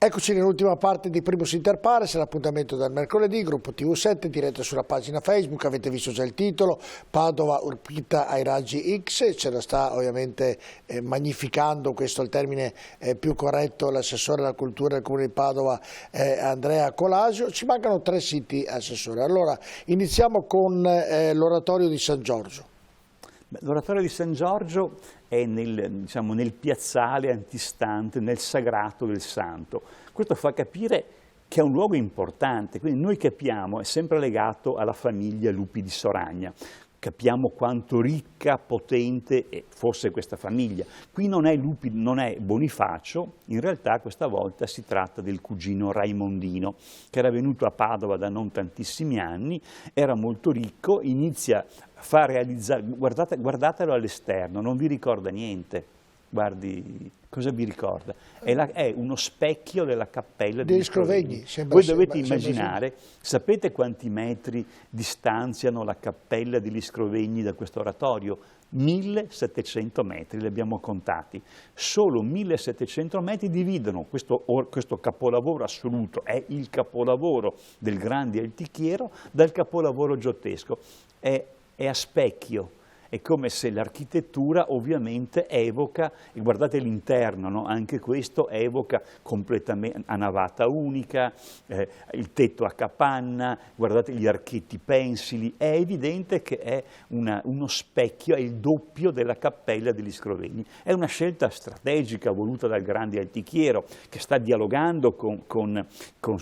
Eccoci nell'ultima parte di Primus Inter Pares, l'appuntamento del mercoledì, gruppo TV7, diretta sulla pagina Facebook, avete visto già il titolo, Padova urpita ai raggi X, ce la sta ovviamente magnificando, questo è il termine più corretto, l'assessore alla cultura del Comune di Padova Andrea Colasio. Ci mancano 3 siti, assessore. Allora, iniziamo con l'oratorio di San Giorgio. L'oratorio di San Giorgio è nel piazzale antistante, nel sagrato del santo. Questo fa capire che è un luogo importante, quindi noi capiamo, è sempre legato alla famiglia Lupi di Soragna. Capiamo quanto ricca, potente fosse questa famiglia. Qui non è Bonifacio, in realtà questa volta si tratta del cugino Raimondino, che era venuto a Padova da non tantissimi anni, era molto ricco, inizia a far realizzare, guardatelo all'esterno, non vi ricorda niente. Guardi, cosa vi ricorda? È uno specchio della cappella degli Scrovegni. Voi dovete immaginare, sapete quanti metri distanziano la cappella degli Scrovegni da questo oratorio? 1700 metri, li abbiamo contati. Solo 1700 metri dividono questo capolavoro assoluto, è il capolavoro del grande Altichiero, dal capolavoro giottesco. È a specchio. È come se l'architettura ovviamente evoca, e guardate l'interno, no? Anche questo evoca completamente a navata unica, il tetto a capanna, guardate gli archetti pensili, è evidente che è uno specchio, è il doppio della cappella degli Scrovegni. È una scelta strategica voluta dal grande Altichiero che sta dialogando con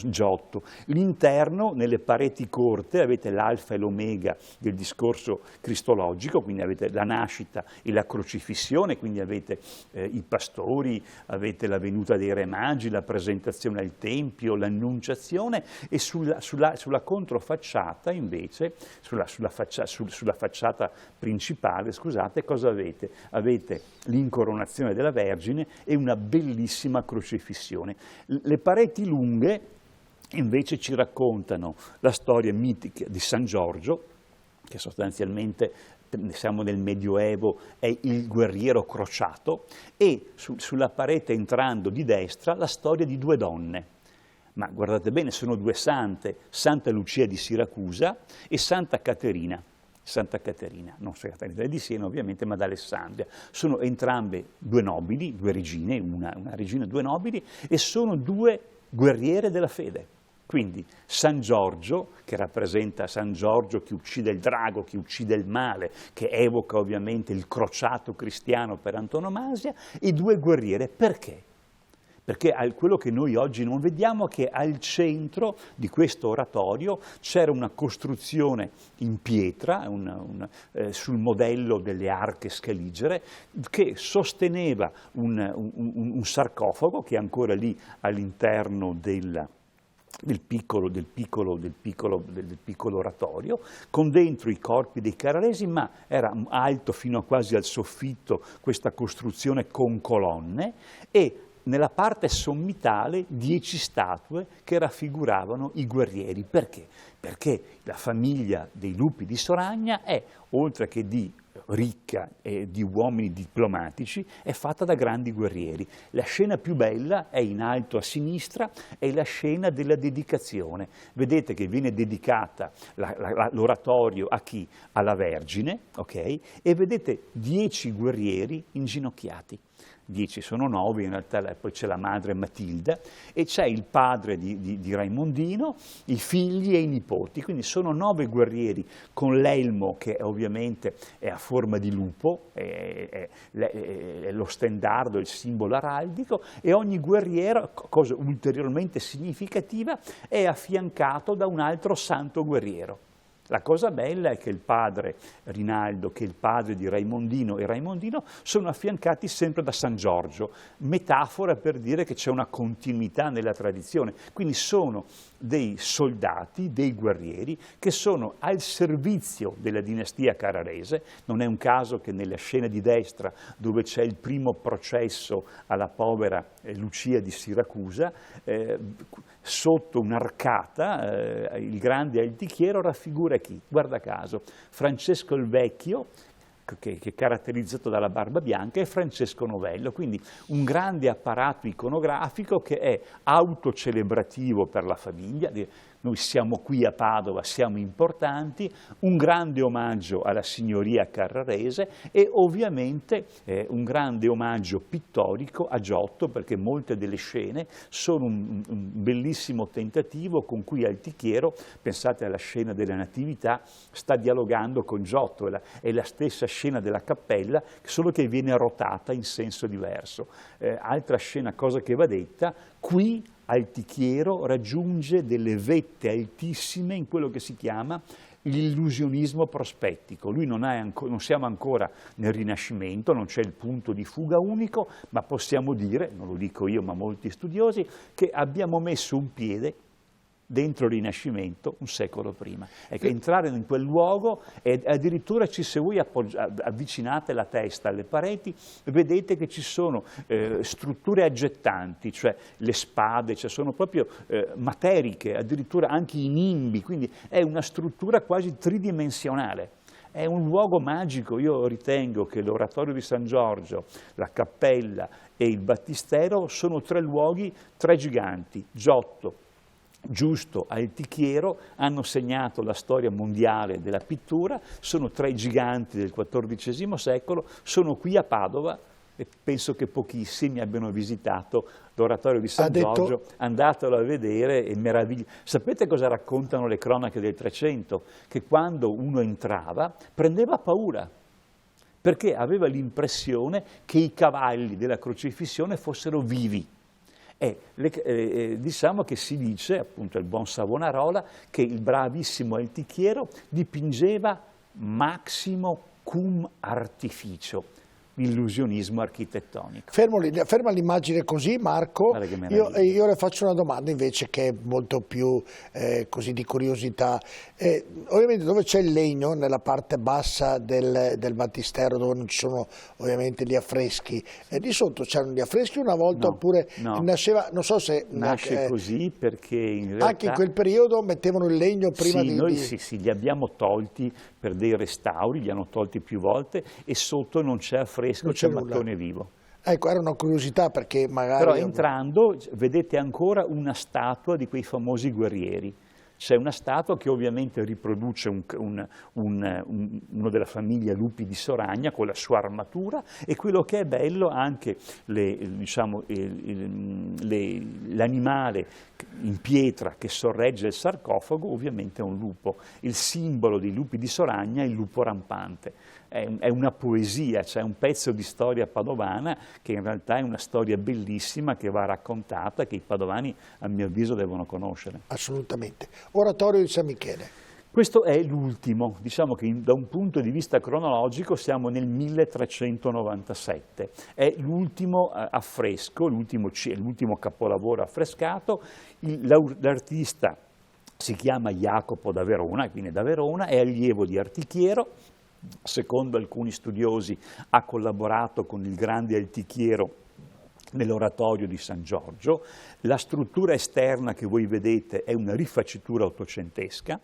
Giotto. L'interno, nelle pareti corte, avete l'alfa e l'omega del discorso cristologico, quindi avete la nascita e la crocifissione, quindi avete i pastori, avete la venuta dei Re Magi, la presentazione al Tempio, l'annunciazione, e sulla controfacciata invece, sulla facciata principale, scusate, cosa avete? Avete l'incoronazione della Vergine e una bellissima crocifissione. Le pareti lunghe invece ci raccontano la storia mitica di San Giorgio, che sostanzialmente, siamo nel Medioevo, è il guerriero crociato, e sulla parete entrando di destra la storia di 2 donne. Ma guardate bene, sono 2 sante, Santa Lucia di Siracusa e Santa Caterina, non Santa Caterina di Siena ovviamente, ma d'Alessandria. Sono entrambe 2 nobili, 2 regine, una regina e 2 nobili, e sono 2 guerriere della fede. Quindi San Giorgio, che rappresenta San Giorgio che uccide il drago, che uccide il male, che evoca ovviamente il crociato cristiano per antonomasia, e 2 guerriere. Perché? Perché quello che noi oggi non vediamo è che al centro di questo oratorio c'era una costruzione in pietra, sul modello delle arche scaligere, che sosteneva un sarcofago che è ancora lì all'interno del piccolo oratorio, con dentro i corpi dei carraresi, ma era alto fino a quasi al soffitto questa costruzione con colonne, e nella parte sommitale 10 statue che raffiguravano i guerrieri. Perché? Perché la famiglia dei Lupi di Soragna è, oltre che ricca e di uomini diplomatici, è fatta da grandi guerrieri. La scena più bella è in alto a sinistra, è la scena della dedicazione. Vedete che viene dedicata l'oratorio a chi? Alla Vergine, ok? E vedete 10 guerrieri inginocchiati. 10 sono 9, in realtà poi c'è la madre Matilda e c'è il padre di Raimondino, i figli e i nipoti, quindi sono 9 guerrieri con l'elmo che ovviamente è a forma di lupo, è lo stendardo, il simbolo araldico, e ogni guerriero, cosa ulteriormente significativa, è affiancato da un altro santo guerriero. La cosa bella è che il padre Rinaldo, che è il padre di Raimondino e Raimondino, sono affiancati sempre da San Giorgio, metafora per dire che c'è una continuità nella tradizione. Quindi sono dei soldati, dei guerrieri, che sono al servizio della dinastia carrarese. Non è un caso che nella scena di destra, dove c'è il primo processo alla povera Lucia di Siracusa, sotto un'arcata, il grande Altichiero raffigura chi? Guarda caso, Francesco il Vecchio, che è caratterizzato dalla barba bianca, è Francesco Novello, quindi un grande apparato iconografico che è autocelebrativo per la famiglia. Noi siamo qui a Padova, siamo importanti, un grande omaggio alla signoria carrarese e ovviamente un grande omaggio pittorico a Giotto, perché molte delle scene sono un bellissimo tentativo con cui Altichiero, pensate alla scena della Natività, sta dialogando con Giotto, è la stessa scena della cappella, solo che viene rotata in senso diverso. Altra scena, cosa che va detta, qui Altichiero raggiunge delle vette altissime in quello che si chiama l'illusionismo prospettico. Lui non siamo ancora nel Rinascimento, non c'è il punto di fuga unico, ma possiamo dire, non lo dico io ma molti studiosi, che abbiamo messo un piede dentro il Rinascimento un secolo prima. Ecco, entrare in quel luogo e addirittura se voi avvicinate la testa alle pareti vedete che ci sono strutture aggettanti, cioè le spade, cioè sono proprio materiche, addirittura anche i nimbi, quindi è una struttura quasi tridimensionale. È un luogo magico, io ritengo che l'Oratorio di San Giorgio, la Cappella e il Battistero sono tre luoghi, tre giganti, Giotto, Giusto, Altichiero, hanno segnato la storia mondiale della pittura, sono tre giganti del XIV secolo, sono qui a Padova e penso che pochissimi abbiano visitato l'Oratorio di San Giorgio, andatelo a vedere, è meraviglioso. Sapete cosa raccontano le cronache del Trecento? Che quando uno entrava prendeva paura, perché aveva l'impressione che i cavalli della crocifissione fossero vivi. Diciamo che si dice, appunto il buon Savonarola, che il bravissimo Altichiero dipingeva maximo cum artificio, l'illusionismo architettonico. Ferma l'immagine così, Marco. Io le faccio una domanda invece che è molto più così di curiosità. Ovviamente dove c'è il legno, nella parte bassa del battistero, dove non ci sono ovviamente gli affreschi, di sotto c'erano gli affreschi una volta, oppure nasceva, non so se... Nasce così perché in realtà... Anche in quel periodo mettevano il legno prima di... Noi sì, li abbiamo tolti per dei restauri, li hanno tolti più volte e sotto non c'è affresco, c'è mattone vivo. Ecco, era una curiosità perché magari... Però entrando vedete ancora una statua di quei famosi guerrieri. C'è una statua che ovviamente riproduce uno della famiglia Lupi di Soragna con la sua armatura, e quello che è bello anche l'animale in pietra che sorregge il sarcofago ovviamente è un lupo. Il simbolo dei Lupi di Soragna è il lupo rampante. È una poesia, c'è un pezzo di storia padovana che in realtà è una storia bellissima che va raccontata, che i padovani a mio avviso devono conoscere. Assolutamente. Oratorio di San Michele. Questo è l'ultimo, diciamo che da un punto di vista cronologico siamo nel 1397, è l'ultimo affresco, l'ultimo capolavoro affrescato. L'artista si chiama Jacopo da Verona, quindi da Verona, è allievo di Altichiero. Secondo alcuni studiosi ha collaborato con il grande Altichiero nell'oratorio di San Giorgio. La struttura esterna che voi vedete è una rifacitura ottocentesca,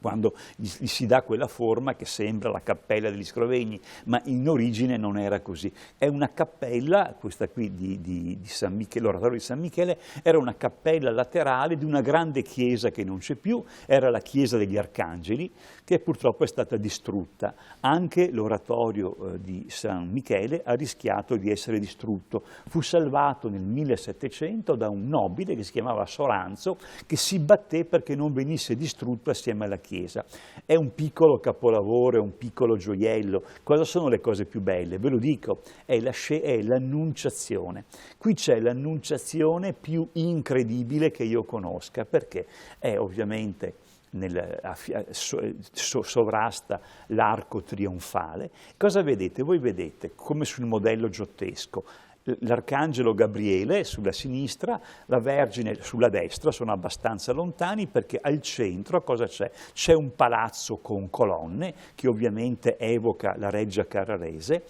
quando gli si dà quella forma che sembra la cappella degli Scrovegni, ma in origine non era così. È una cappella, questa qui di San Michele, l'oratorio di San Michele, era una cappella laterale di una grande chiesa che non c'è più, era la chiesa degli Arcangeli, che purtroppo è stata distrutta. Anche l'oratorio di San Michele ha rischiato di essere distrutto. Fu salvato nel 1700 da un nobile che si chiamava Soranzo, che si batté perché non venisse distrutto assieme alla chiesa. È un piccolo capolavoro, è un piccolo gioiello. Cosa sono le cose più belle? Ve lo dico, è l'Annunciazione. Qui c'è l'Annunciazione più incredibile che io conosca, perché è ovviamente sovrasta l'arco trionfale. Cosa vedete? Voi vedete, come sul modello giottesco, l'Arcangelo Gabriele sulla sinistra, la Vergine sulla destra, sono abbastanza lontani perché al centro cosa c'è? C'è un palazzo con colonne che ovviamente evoca la Reggia Carrarese.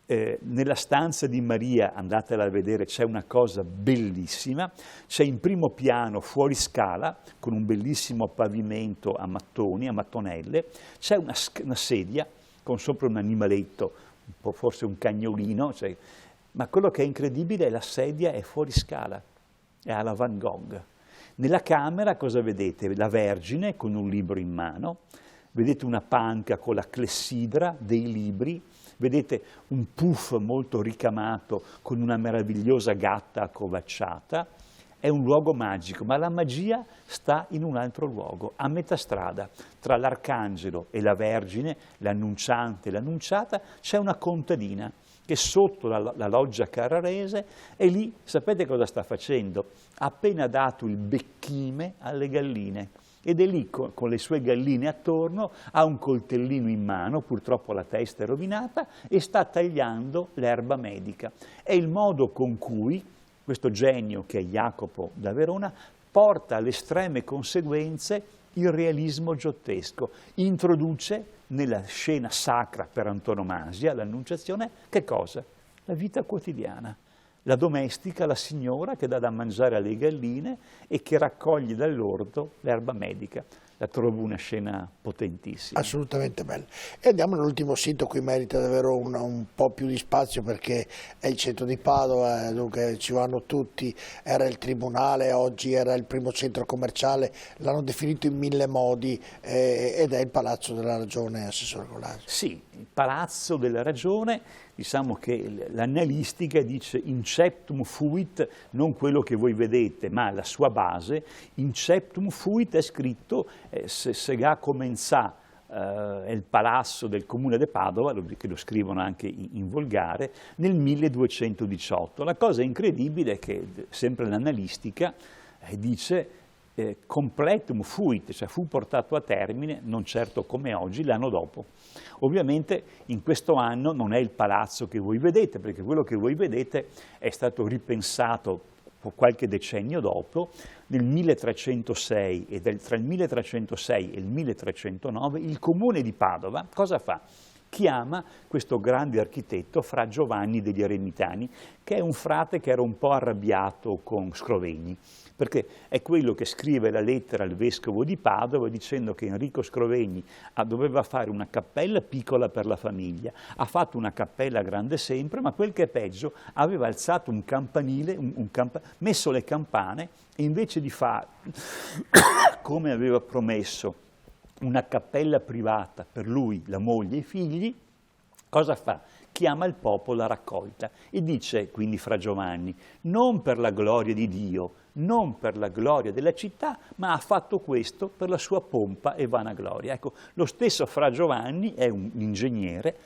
Nella stanza di Maria, andatela a vedere, c'è una cosa bellissima, c'è in primo piano fuori scala con un bellissimo pavimento a mattoni, a mattonelle, c'è una sedia con sopra un animaletto, forse un cagnolino, cioè, ma quello che è incredibile è la sedia è fuori scala, è alla Van Gogh. Nella camera cosa vedete? La Vergine con un libro in mano, vedete una panca con la clessidra dei libri, vedete un puff molto ricamato con una meravigliosa gatta accovacciata. È un luogo magico, ma la magia sta in un altro luogo, a metà strada, tra l'Arcangelo e la Vergine, l'annunciante e l'annunciata, c'è una contadina che sotto la loggia carrarese è lì, sapete cosa sta facendo? Ha appena dato il becchime alle galline ed è lì con le sue galline attorno, ha un coltellino in mano, purtroppo la testa è rovinata, e sta tagliando l'erba medica. È il modo con cui questo genio, che è Jacopo da Verona, porta alle estreme conseguenze il realismo giottesco, introduce nella scena sacra per antonomasia, l'Annunciazione, che cosa? La vita quotidiana. La domestica, la signora che dà da mangiare alle galline e che raccoglie dall'orto l'erba medica. La trovo una scena potentissima. Assolutamente bella. E andiamo all'ultimo sito, qui merita davvero un po' più di spazio perché è il centro di Padova, dunque ci vanno tutti, era il tribunale, oggi era il primo centro commerciale, l'hanno definito in 1000 modi ed è il Palazzo della Ragione, Assessore Colaso. Sì, il Palazzo della Ragione, diciamo che l'annalistica dice inceptum fuit, non quello che voi vedete, ma la sua base, inceptum fuit è scritto Segà comenzà, è il palazzo del comune di Padova, che lo scrivono anche in volgare, nel 1218. La cosa incredibile è che sempre l'annalistica dice completum fuit, cioè fu portato a termine, non certo come oggi, l'anno dopo. Ovviamente in questo anno non è il palazzo che voi vedete, perché quello che voi vedete è stato ripensato qualche decennio dopo, nel 1306 e tra il 1306 e il 1309 il comune di Padova cosa fa? Chiama questo grande architetto Fra Giovanni degli Eremitani, che è un frate che era un po' arrabbiato con Scrovegni, perché è quello che scrive la lettera al vescovo di Padova dicendo che Enrico Scrovegni doveva fare una cappella piccola per la famiglia, ha fatto una cappella grande sempre, ma quel che è peggio, aveva alzato un campanile, messo le campane, e invece di fare, come aveva promesso, una cappella privata per lui, la moglie e i figli, cosa fa? Chiama il popolo a raccolta e dice, quindi Fra Giovanni, non per la gloria di Dio, non per la gloria della città, ma ha fatto questo per la sua pompa e vanagloria. Ecco, lo stesso Fra Giovanni è un ingegnere,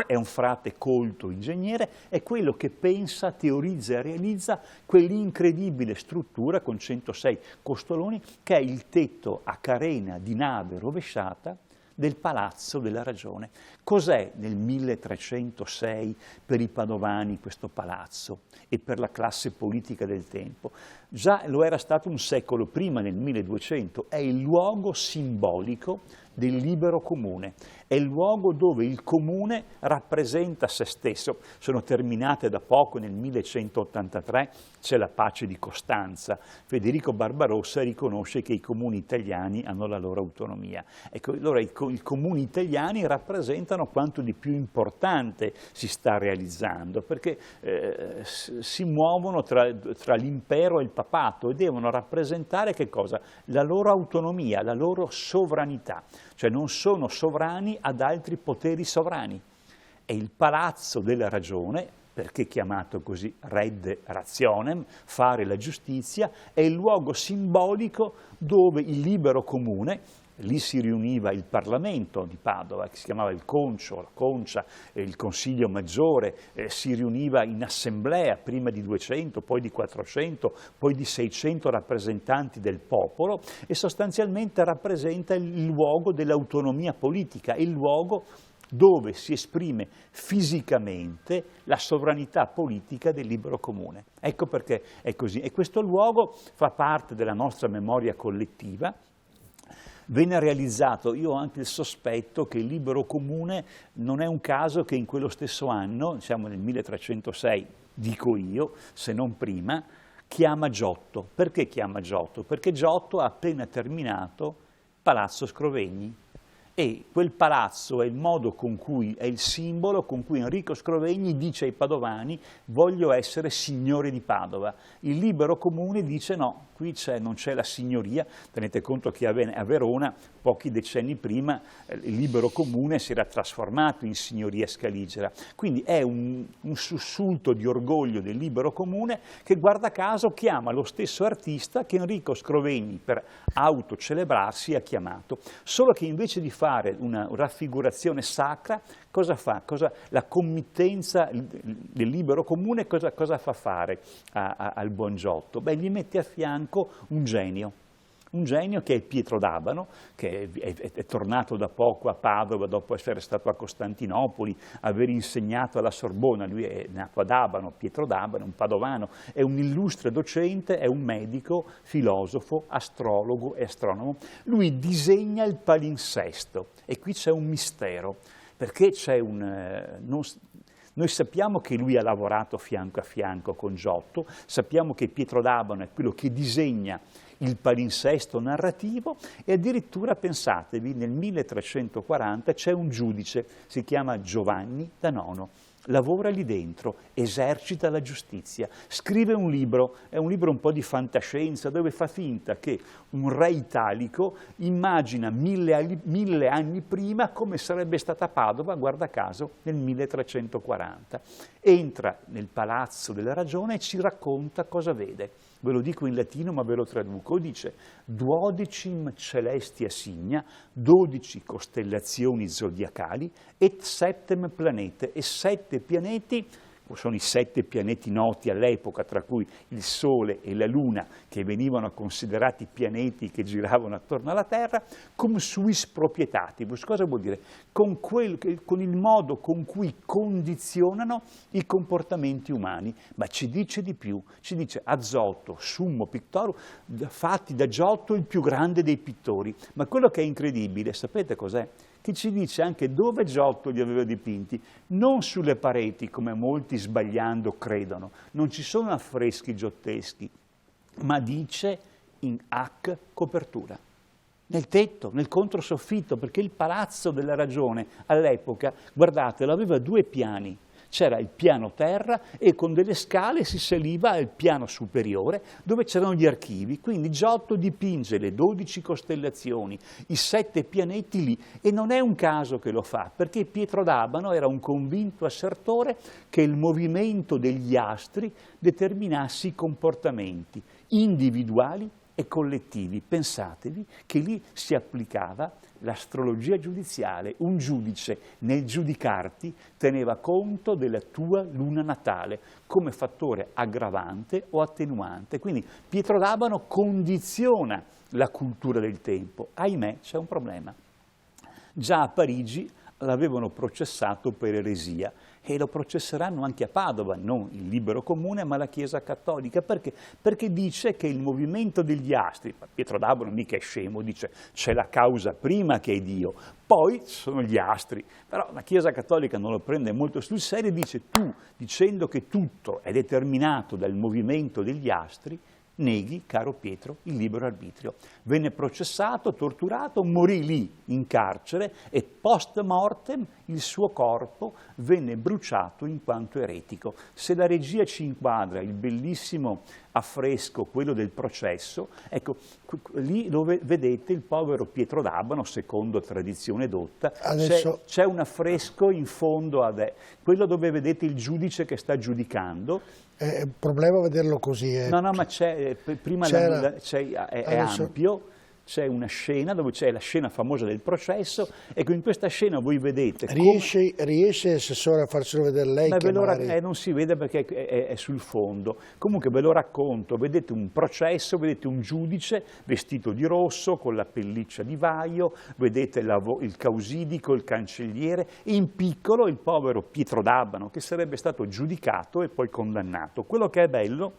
è un frate colto ingegnere, è quello che pensa, teorizza e realizza quell'incredibile struttura con 106 costoloni che è il tetto a carena di nave rovesciata del Palazzo della Ragione. Cos'è nel 1306 per i padovani questo palazzo e per la classe politica del tempo? Già lo era stato un secolo prima, nel 1200, è il luogo simbolico del libero comune, è il luogo dove il comune rappresenta se stesso. Sono terminate da poco, nel 1183 c'è la pace di Costanza, Federico Barbarossa riconosce che i comuni italiani hanno la loro autonomia. Ecco, allora i comuni italiani rappresentano quanto di più importante si sta realizzando, perché si muovono tra l'impero e il papato e devono rappresentare che cosa? La loro autonomia, la loro sovranità, cioè non sono sovrani ad altri poteri sovrani. È il Palazzo della Ragione, perché chiamato così Redde Rationem, fare la giustizia, è il luogo simbolico dove il libero comune, lì si riuniva il Parlamento di Padova, che si chiamava il Concio, la Concia, il Consiglio Maggiore, si riuniva in assemblea, prima di 200, poi di 400, poi di 600 rappresentanti del popolo, e sostanzialmente rappresenta il luogo dell'autonomia politica, il luogo dove si esprime fisicamente la sovranità politica del libero comune. Ecco perché è così. E questo luogo fa parte della nostra memoria collettiva. Venne realizzato, io ho anche il sospetto che il libero comune non è un caso che in quello stesso anno, siamo nel 1306, dico io, se non prima, chiama Giotto. Perché chiama Giotto? Perché Giotto ha appena terminato Palazzo Scrovegni. E quel palazzo è il modo con cui, è il simbolo con cui Enrico Scrovegni dice ai padovani: voglio essere signore di Padova. Il libero comune dice no, qui non c'è la signoria. Tenete conto che a Verona, pochi decenni prima, il libero comune si era trasformato in signoria scaligera. Quindi è un sussulto di orgoglio del libero comune che, guarda caso, chiama lo stesso artista che Enrico Scrovegni, per autocelebrarsi, ha chiamato. Solo che invece di fare una raffigurazione sacra, cosa fa? La committenza del libero comune cosa fa fare al buon Giotto? Beh, gli mette a fianco un genio che è Pietro d'Abano, che è tornato da poco a Padova dopo essere stato a Costantinopoli, aver insegnato alla Sorbona. Lui è nato ad Abano, Pietro d'Abano, un padovano, è un illustre docente, è un medico, filosofo, astrologo e astronomo. Lui disegna il palinsesto e qui c'è un mistero, perché c'è noi sappiamo che lui ha lavorato fianco a fianco con Giotto, sappiamo che Pietro d'Abano è quello che disegna il palinsesto narrativo, e addirittura, pensatevi, nel 1340 c'è un giudice, si chiama Giovanni da Nono, lavora lì dentro, esercita la giustizia, scrive un libro, è un libro un po' di fantascienza, dove fa finta che un re italico immagina 1000 anni prima come sarebbe stata Padova, guarda caso, nel 1340. Entra nel Palazzo della Ragione e ci racconta cosa vede. Ve lo dico in latino, ma ve lo traduco. Dice: duodecim celestia signa, 12 costellazioni zodiacali, et septem planete, e 7 pianeti, sono i 7 pianeti noti all'epoca, tra cui il Sole e la Luna, che venivano considerati pianeti che giravano attorno alla Terra, cum suis proprietatibus. Cosa vuol dire? Con il modo con cui condizionano i comportamenti umani. Ma ci dice di più, ci dice: Azoto, summo pictorum, fatti da Giotto il più grande dei pittori. Ma quello che è incredibile, sapete cos'è? Che ci dice anche dove Giotto li aveva dipinti, non sulle pareti, come molti sbagliando credono, non ci sono affreschi giotteschi, ma dice in hac copertura, nel tetto, nel controsoffitto, perché il Palazzo della Ragione all'epoca, guardate, aveva 2 piani. C'era il piano terra e con delle scale si saliva al piano superiore dove c'erano gli archivi. Quindi Giotto dipinge le 12 costellazioni, i 7 pianeti lì, e non è un caso che lo fa, perché Pietro d'Abano era un convinto assertore che il movimento degli astri determinasse i comportamenti individuali e collettivi. Pensatevi che lì si applicava l'astrologia giudiziale. Un giudice, nel giudicarti, teneva conto della tua luna natale come fattore aggravante o attenuante. Quindi Pietro d'Abano condiziona la cultura del tempo. Ahimè, c'è un problema. Già a Parigi l'avevano processato per eresia, e lo processeranno anche a Padova, non il libero comune ma la Chiesa cattolica. Perché? Perché dice che il movimento degli astri, Pietro d'Abano mica è scemo, dice c'è la causa prima che è Dio, poi sono gli astri, però la Chiesa cattolica non lo prende molto sul serio e dice: tu, dicendo che tutto è determinato dal movimento degli astri, neghi, caro Pietro, il libero arbitrio. Venne processato, torturato, morì lì in carcere e post mortem il suo corpo venne bruciato in quanto eretico. Se la regia ci inquadra il bellissimo affresco, quello del processo, ecco, lì dove vedete il povero Pietro d'Abano, secondo tradizione dotta, c'è un affresco in fondo quello dove vedete il giudice che sta giudicando. È un problema vederlo così. No, ma c'è, prima è ampio, c'è una scena dove c'è la scena famosa del processo. Ecco, in questa scena voi vedete... Riesce Assessore a farcelo vedere lei? Ma non si vede perché è sul fondo. Comunque ve lo racconto: vedete un processo, vedete un giudice vestito di rosso con la pelliccia di vaio, vedete il causidico, il cancelliere, e in piccolo il povero Pietro d'Abano, che sarebbe stato giudicato e poi condannato. Quello che è bello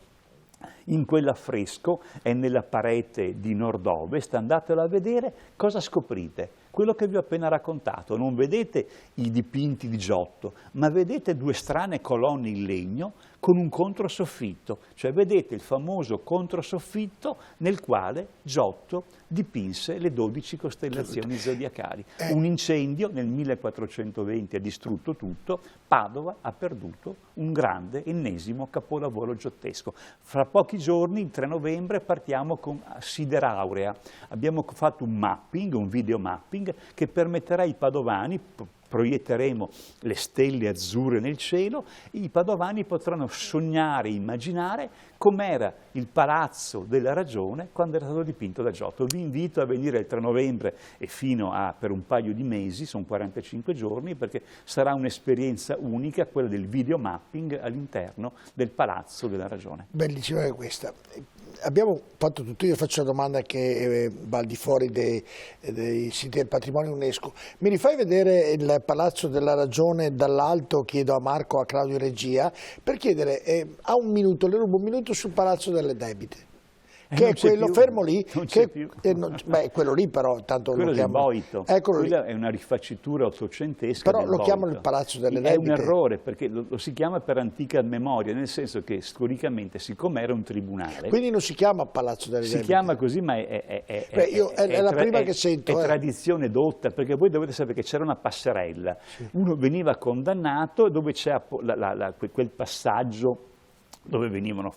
in quell'affresco è nella parete di nord-ovest, andatelo a vedere, cosa scoprite? quello che vi ho appena raccontato. Non vedete i dipinti di Giotto, ma vedete due strane colonne in legno con un controsoffitto, cioè vedete il famoso controsoffitto nel quale Giotto dipinse le 12 costellazioni zodiacali. Un incendio nel 1420 ha distrutto tutto, Padova ha perduto un grande, ennesimo capolavoro giottesco. Fra pochi giorni, il 3 novembre, partiamo con Sideraurea. Abbiamo fatto un mapping, un video mapping, che permetterà ai padovani, proietteremo le stelle azzurre nel cielo, e i padovani potranno sognare, immaginare com'era il Palazzo della Ragione quando era stato dipinto da Giotto. Vi invito a venire il 3 novembre e fino a per un paio di mesi, sono 45 giorni, perché sarà un'esperienza unica quella del video mapping all'interno del Palazzo della Ragione. Bellissima anche questa. Abbiamo fatto tutto, io faccio una domanda che va al di fuori dei siti del patrimonio UNESCO. Mi rifai vedere il Palazzo della Ragione dall'alto? Chiedo a Marco, a Claudio in regia, per chiedere, ha un minuto, le rubo un minuto sul Palazzo delle Debite. Che è quello fermo lì, quello lì però tanto quello lo chiamano del Boito, quella è una rifaccitura ottocentesca, però lo chiamano il Palazzo delle Debite. È un errore, perché lo si chiama per antica memoria, nel senso che storicamente, siccome era un tribunale, quindi non si chiama Palazzo delle Debite, si chiama così, ma è la prima che sento, è tradizione dotta, perché voi dovete sapere che c'era una passerella, uno veniva condannato dove c'è quel passaggio dove venivano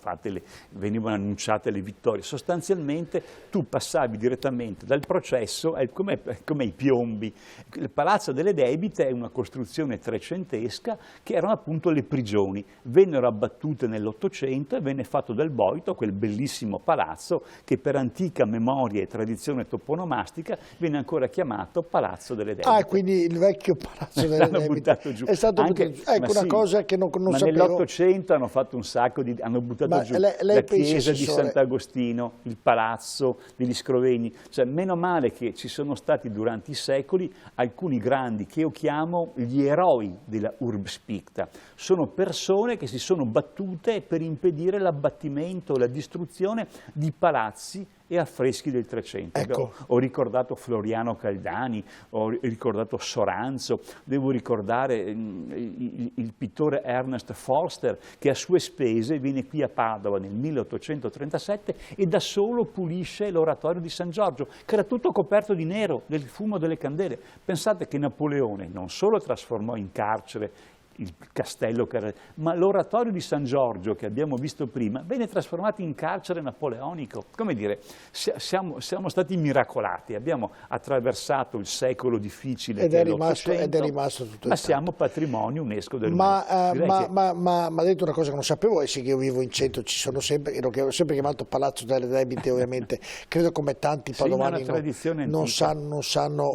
annunciate le vittorie. Sostanzialmente tu passavi direttamente dal processo, come i piombi. Il Palazzo delle Debite è una costruzione trecentesca che erano appunto le prigioni. Vennero abbattute nell'Ottocento e venne fatto del Boito, quel bellissimo palazzo che per antica memoria e tradizione toponomastica viene ancora chiamato Palazzo delle Debite. Ah, quindi il vecchio Palazzo delle Debite buttato giù. È stato buttato giù. Ecco una cosa che non sapevo. Nell'Ottocento hanno fatto un sacco hanno buttato giù la chiesa di Sant'Agostino, il palazzo degli Scrovegni, cioè meno male che ci sono stati durante i secoli alcuni grandi che io chiamo gli eroi della Urbs Picta, sono persone che si sono battute per impedire l'abbattimento, la distruzione di palazzi e affreschi del Trecento. Ecco. Ho ricordato Floriano Caldani, ho ricordato Soranzo, devo ricordare il pittore Ernest Forster, che a sue spese viene qui a Padova nel 1837 e da solo pulisce l'oratorio di San Giorgio, che era tutto coperto di nero, del fumo delle candele. Pensate che Napoleone non solo trasformò in carcere il castello, ma l'oratorio di San Giorgio che abbiamo visto prima venne trasformato in carcere napoleonico. Come dire, siamo stati miracolati, abbiamo attraversato il secolo difficile ed è rimasto tutto ma siamo patrimonio UNESCO del mondo. Ma ha detto una cosa che non sapevo, e sì che io vivo in centro, ci sono sempre, ho sempre chiamato Palazzo delle Debite, ovviamente, credo come tanti padovani non sanno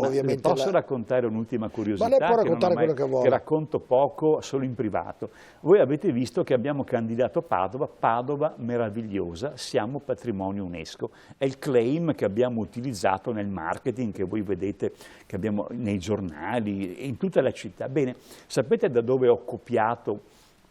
ovviamente. Posso raccontare un'ultima curiosità? Ma lei può raccontare quello che vuole. Che racconto poco, solo in privato. Voi avete visto che abbiamo candidato Padova meravigliosa, siamo patrimonio UNESCO. È il claim che abbiamo utilizzato nel marketing, che voi vedete che abbiamo nei giornali e in tutta la città. Bene, sapete da dove ho copiato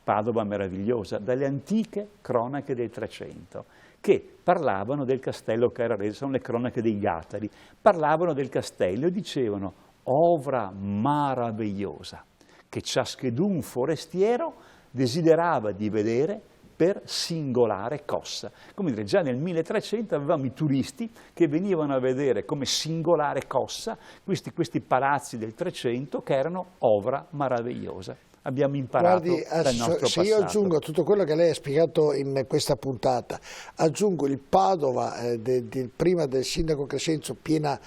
Padova meravigliosa? Dalle antiche cronache del Trecento, che parlavano del castello Carrarese, sono le cronache dei Gattari, parlavano del castello e dicevano «ovra maravigliosa», che ciaschedun forestiero desiderava di vedere per singolare cossa. Come dire, già nel 1300 avevamo i turisti che venivano a vedere come singolare cossa questi palazzi del Trecento che erano ovra meravigliosa. Abbiamo imparato dal nostro passato. Se io aggiungo tutto quello che lei ha spiegato in questa puntata, aggiungo il Padova prima del sindaco Crescenzo, piena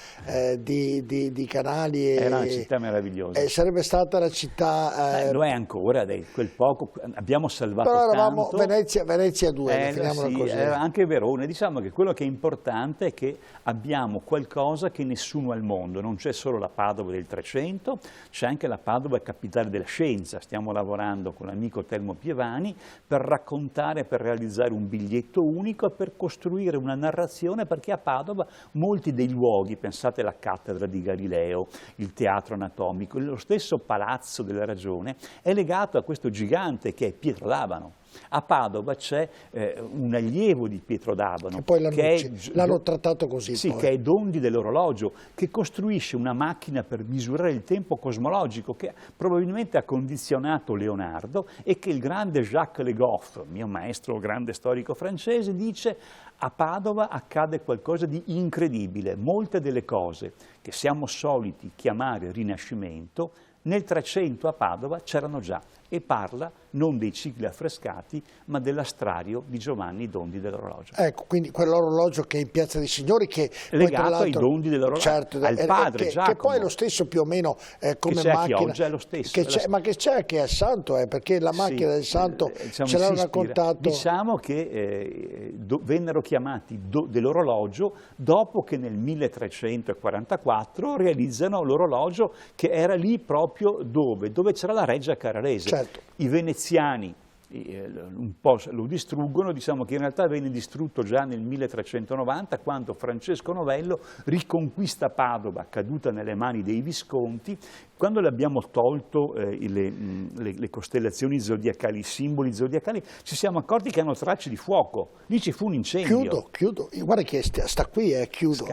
di canali. Era una città meravigliosa. Sarebbe stata la città... lo è ancora, quel poco, abbiamo salvato però eravamo tanto. Venezia 2, definiamola così. Anche Verona. Diciamo che quello che è importante è che abbiamo qualcosa che nessuno al mondo, non c'è solo la Padova del Trecento, c'è anche la Padova capitale della scienza. Stiamo lavorando con l'amico Telmo Pievani per raccontare, per realizzare un biglietto unico e per costruire una narrazione, perché a Padova molti dei luoghi, pensate alla cattedra di Galileo, il teatro anatomico, lo stesso Palazzo della Ragione, è legato a questo gigante che è Pietro d'Abano. A Padova c'è un allievo di Pietro d'Abano, E poi l'hanno trattato così. Sì, poi. che è Dondi dell'orologio, che costruisce una macchina per misurare il tempo cosmologico che probabilmente ha condizionato Leonardo e che il grande Jacques Le Goff, mio maestro, grande storico francese, dice: a Padova accade qualcosa di incredibile, molte delle cose che siamo soliti chiamare Rinascimento nel 300 a Padova c'erano già, e parla non dei cicli affrescati ma dell'astrario di Giovanni Dondi dell'orologio. Ecco, quindi quell'orologio che è in Piazza dei Signori, che legato poi, ai Dondi dell'orologio, certo, al padre Giacomo, che poi è lo stesso più o meno come che macchina, a Chioggia è lo stesso, ma che c'è anche al Santo, perché la macchina del Santo diciamo, ce l'hanno raccontato. Diciamo che vennero chiamati dell'orologio dopo che nel 1344 realizzano l'orologio che era lì proprio dove c'era la Reggia Carrarese. Certo. I veneziani un po' lo distruggono, diciamo che in realtà venne distrutto già nel 1390 quando Francesco Novello riconquista Padova, caduta nelle mani dei Visconti. Quando le abbiamo tolto le costellazioni zodiacali, i simboli zodiacali, ci siamo accorti che hanno tracce di fuoco, lì ci fu un incendio. Chiudo, guarda che sta qui, chiudo.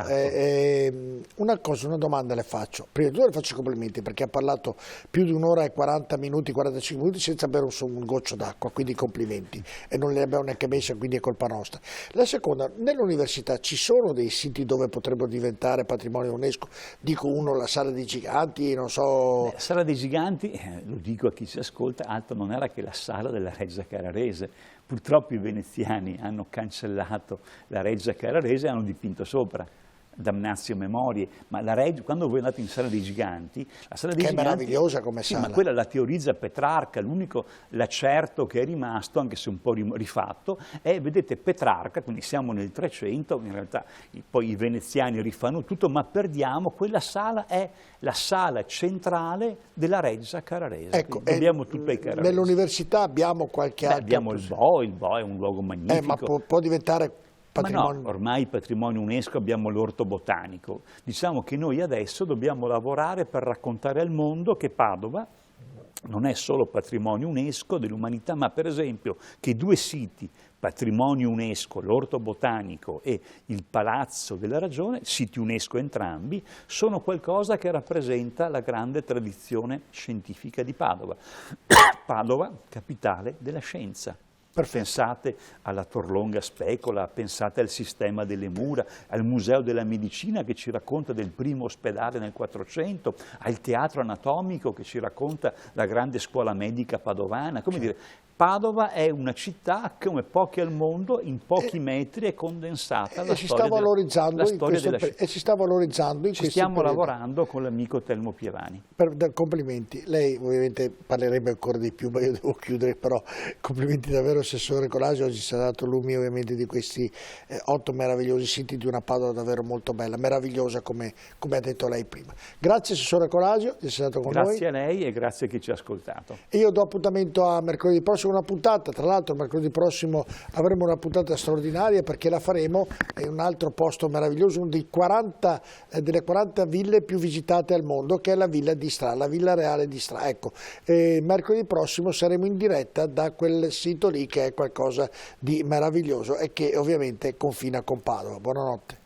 Una domanda le faccio, prima di tutto le faccio i complimenti perché ha parlato più di un'ora e 40 minuti, 45 minuti senza bere un goccio d'acqua, quindi complimenti, e non le abbiamo neanche messe, quindi è colpa nostra. La seconda, nell'università ci sono dei siti dove potrebbero diventare patrimonio UNESCO, dico uno, la Sala dei Giganti, non so. La Sala dei Giganti, lo dico a chi ci ascolta, altro non era che la sala della Reggia Carrarese. Purtroppo i veneziani hanno cancellato la Reggia Carrarese e hanno dipinto sopra. Damnatio memorie, ma quando voi andate in Sala dei Giganti, la Sala dei Giganti, è meravigliosa come sì, sala. ma quella la teorizza Petrarca, l'unico lacerto che è rimasto, anche se un po' rifatto, è, vedete, Petrarca, quindi siamo nel 300, in realtà poi i veneziani rifanno tutto, ma perdiamo, quella sala è la sala centrale della Reggia Carrarese, ecco, abbiamo tutto ai Carraresi. Nell'università abbiamo qualche altro... Abbiamo il Bo è un luogo magnifico. Ma può diventare... patrimonio. Ma no, ormai patrimonio UNESCO abbiamo l'orto botanico. Diciamo che noi adesso dobbiamo lavorare per raccontare al mondo che Padova non è solo patrimonio UNESCO dell'umanità, ma per esempio che due siti, patrimonio UNESCO, l'orto botanico e il Palazzo della Ragione, siti UNESCO entrambi, sono qualcosa che rappresenta la grande tradizione scientifica di Padova. Padova, capitale della scienza. Pensate alla Torlonga Specola, pensate al sistema delle mura, al Museo della Medicina che ci racconta del primo ospedale nel 400, al teatro anatomico che ci racconta la grande scuola medica padovana. Come dire, Padova è una città che, come poche al mondo, in pochi metri è condensata la storia della città. E si sta valorizzando in Ci stiamo lavorando con l'amico Telmo Pievani. Complimenti. Lei ovviamente parlerebbe ancora di più, ma io devo chiudere, però complimenti davvero Assessore Colasio, oggi ci ha dato lumi ovviamente di questi 8 meravigliosi siti di una Padova davvero molto bella, meravigliosa come ha detto lei prima. Grazie Assessore Colasio di essere stato con noi. Grazie a lei e grazie a chi ci ha ascoltato. E io do appuntamento a mercoledì prossimo una puntata, tra l'altro mercoledì prossimo avremo una puntata straordinaria perché la faremo in un altro posto meraviglioso, uno delle 40 ville più visitate al mondo, che è la Villa di Stra, la Villa Reale di Stra. Ecco, mercoledì prossimo saremo in diretta da quel sito lì che è qualcosa di meraviglioso e che ovviamente confina con Padova. Buonanotte.